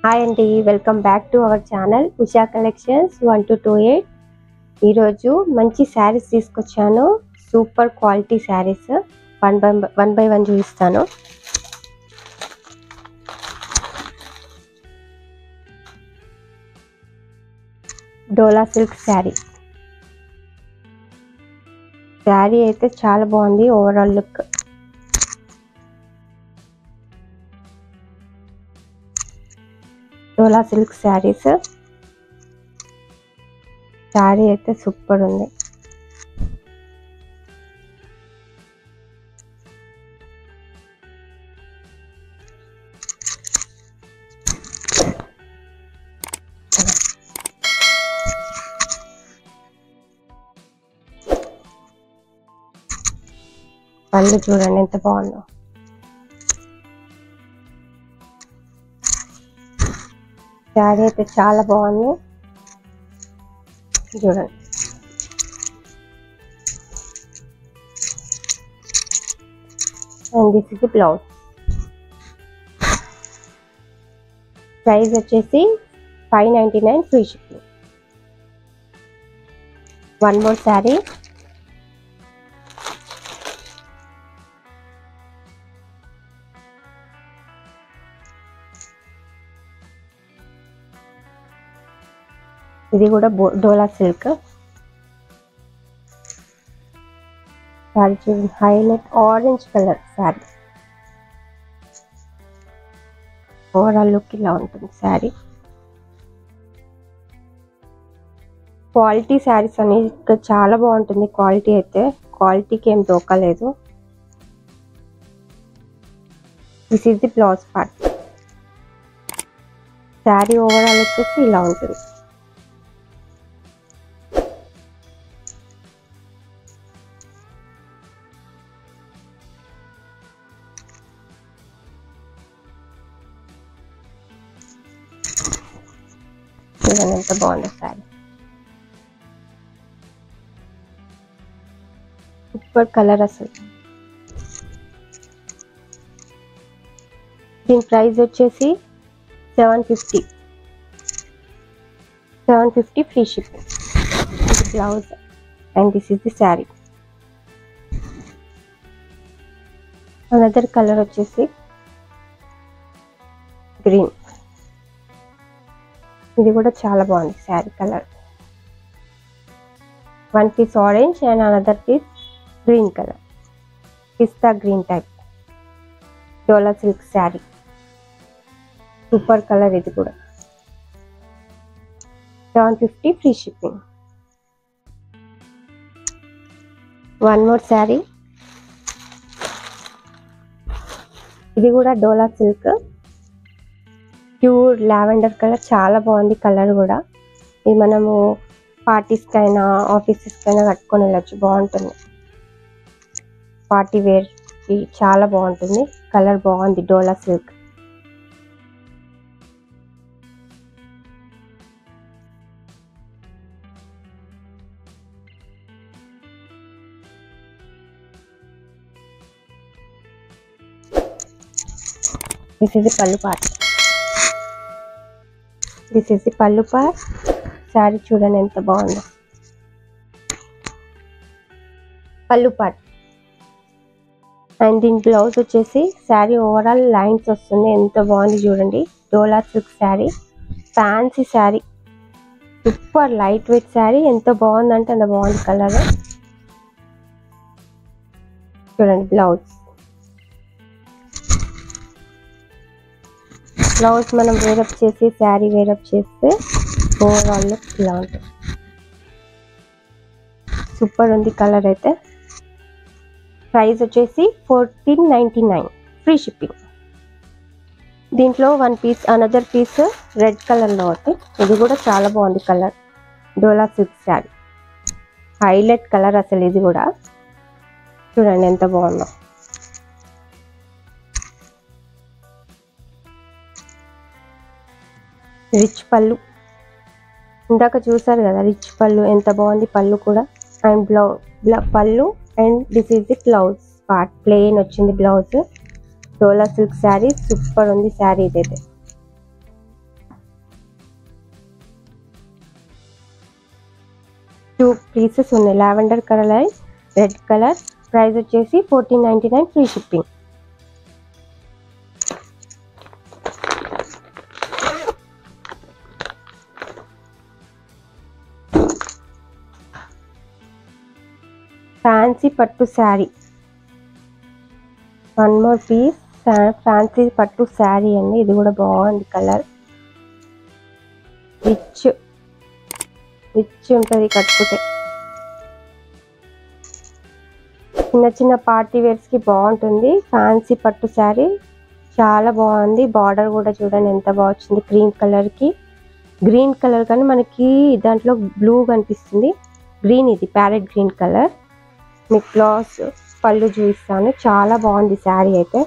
Hi అండి, welcome back to our channel Usha collections 1228. ఈరోజు మంచి శారీస్ తీసుకొచ్చాను. Super quality saris one by one చూపిస్తాను. డోలా సిల్క్ శారీ అయితే చాలా బాగుంది. ఓవరాల్ లుక్ డోలా సిల్క్ శారీ అయితే సూపర్ ఉంది. పళ్ళు చూడండి ఎంత బాగుందో. శారీ అయితే చాలా బాగుంది చూడండి. And this is the blouse. Price వచ్చేసి 599 free shipping. One more sari. ఇది కూడా డోలా సిల్క్ శారీ చూడండి. Highlight orange colour sari. Overall look ఇలా ఉంటుంది శారీ. క్వాలిటీ శారీస్ అనేది చాలా బాగుంటుంది. క్వాలిటీ అయితే క్వాలిటీకి ఏం దోకలేదు. This is the blouse part. Sari overall వచ్చేసి ఇలా ఉంటుంది. చూడండి ఎంత బాగుంది శారీ. సూపర్ కలర్ అసలు. దీని ప్రైస్ వచ్చేసి 750 ఫ్రీ షిప్పింగ్. ఇది blouse and this is the sari. Another colour వచ్చేసి గ్రీన్. ఇది కూడా చాలా బాగుంది sari colour. One piece orange and another piece green colour, పిస్తా green type. Dola silk sari super colour. ఇది కూడా 750 free shipping. One more sari. ఇది కూడా Dola silk pure lavender colour. చాలా బాగుంది కలర్ కూడా. ఇది మనము పార్టీస్కైనా ఆఫీసెస్కైనా కట్టుకొని వెళ్ళచ్చు. బాగుంటుంది. పార్టీ వేర్ చాలా బాగుంటుంది. కలర్ బాగుంది. డోలా సిల్క్. దిస్ ఇస్ ది పళ్ళు పార్ట్. దిస్ ఇస్ ది పళ్ళు పార్ట్. శారీ చూడండి ఎంత బాగుందో. పళ్ళు పార్ట్. అండ్ దీని బ్లౌజ్ వచ్చేసి శారీ ఓవరాల్ లైన్స్ వస్తుంది. ఎంత బాగుంది చూడండి. Dola silk sari, fancy sari, super light weight sari. ఎంత బాగుందంటే అంత బాగుంది కలర్. చూడండి బ్లౌజ్. బ్లౌజ్ మనం వేరప్ చేసి శారీ వేరప్ చేస్తే ఓవరాల్ లుక్ ఇలా ఉంటుంది. సూపర్ ఉంది కలర్ అయితే. ప్రైస్ వచ్చేసి 1499 ఫ్రీ షిప్పింగ్. దీంట్లో one piece another piece red కలర్లో ఉంది. ఇది కూడా చాలా బాగుంది colour. Dola silk sari highlight colour అసలు. ఇది కూడా చూడండి ఎంత బాగుందో. రిచ్ పళ్ళు. ఇందాక చూసారు కదా రిచ్ పళ్ళు ఎంత బాగుంది. పళ్ళు కూడా అండ్ పళ్ళు and this is the blouse part. Plain వచ్చింది బ్లౌజ్. డోలా సిల్క్ శారీ సూపర్ ఉంది శారీ ఇదైతే. 2 పీసెస్ ఉన్నాయి, lavender colour and red colour. Price వచ్చేసి 14.99 ఫ్రీ షిప్పింగ్. ఫ్యాన్సీ పట్టు శారీ, 1 more పీస్. ఫ్యాన్సీ పట్టు శారీ అండి, ఇది కూడా బాగుంది కలర్. రిచ్ ఉంటుంది కట్టుకుంటే. చిన్న చిన్న పార్టీ వేర్స్కి బాగుంటుంది. ఫ్యాన్సీ పట్టు శారీ చాలా బాగుంది. బార్డర్ కూడా చూడండి ఎంత బాగా వచ్చింది. క్రీమ్ కలర్కి గ్రీన్ కలర్ కానీ మనకి దాంట్లో బ్లూ కనిపిస్తుంది. గ్రీన్, ఇది ప్యారెట్ గ్రీన్ కలర్. మీకు బ్లౌజ్ పళ్ళు చూపిస్తాను. చాలా బాగుంది శారీ అయితే.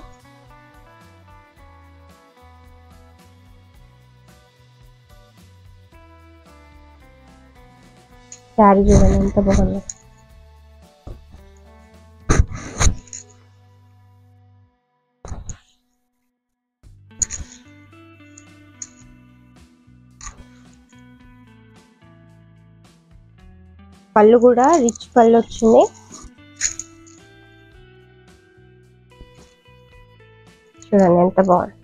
శారీ చూడండి ఎంత బాగుంది. పళ్ళు కూడా రిచ్ పళ్ళు వచ్చింది. చూడండి ఎంత బాగుంది.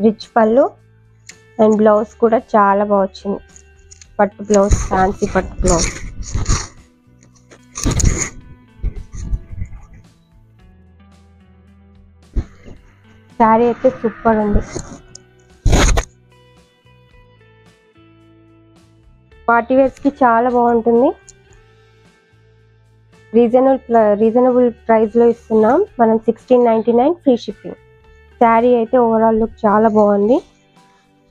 రిచ్ పళ్ళు అండ్ బ్లౌజ్ కూడా చాలా బాగా వచ్చింది. పట్టు బ్లౌజ్, ఫ్యాన్సీ పట్టు బ్లౌజ్. శారీ అయితే సూపర్ ఉంది. పార్టీ వేర్స్కి చాలా బాగుంటుంది. రీజనబుల్ ప్రైస్లో ఇస్తున్నాం మనం. 16.99 ఫ్రీ షిప్పింగ్. శారీ అయితే ఓవరాల్ లుక్ చాలా బాగుంది.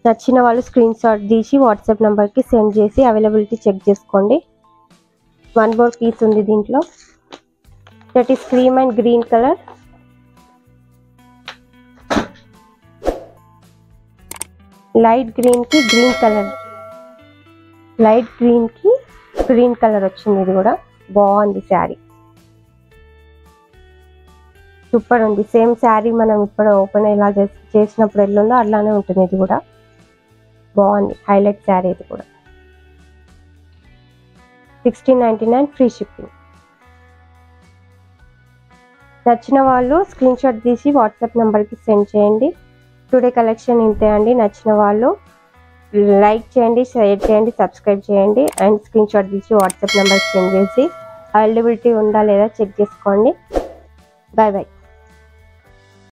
నచ్చిన వాళ్ళు స్క్రీన్ షాట్ తీసి వాట్సాప్ నెంబర్కి సెండ్ చేసి అవైలబిలిటీ చెక్ చేసుకోండి. 1 more పీస్ ఉంది దీంట్లో. That is cream and green colour. Light గ్రీన్కి గ్రీన్ కలర్, లైట్ గ్రీన్కి గ్రీన్ కలర్ వచ్చింది. ఇది కూడా బాగుంది శారీ, సూపర్ ఉంది. సేమ్ శారీ మనం ఇప్పుడు ఓపెన్ ఇలా చేసినప్పుడు ఎల్లుందో అట్లానే ఉంటుంది. ఇది కూడా బాగుంది, హైలైట్ శారీ. ఇది కూడా 16.99 ఫ్రీ షిప్పింగ్. నచ్చిన వాళ్ళు స్క్రీన్ షాట్ తీసి వాట్సాప్ నెంబర్కి సెండ్ చేయండి. టుడే కలెక్షన్ ఇంతే అండి. నచ్చిన వాళ్ళు లైక్ చేయండి, షేర్ చేయండి, సబ్స్క్రైబ్ చేయండి అండ్ స్క్రీన్ షాట్ తీసి వాట్సాప్ నెంబర్కి సెండ్ చేసి అవైలబిలిటీ ఉందా లేదా చెక్ చేసుకోండి. Bye bye.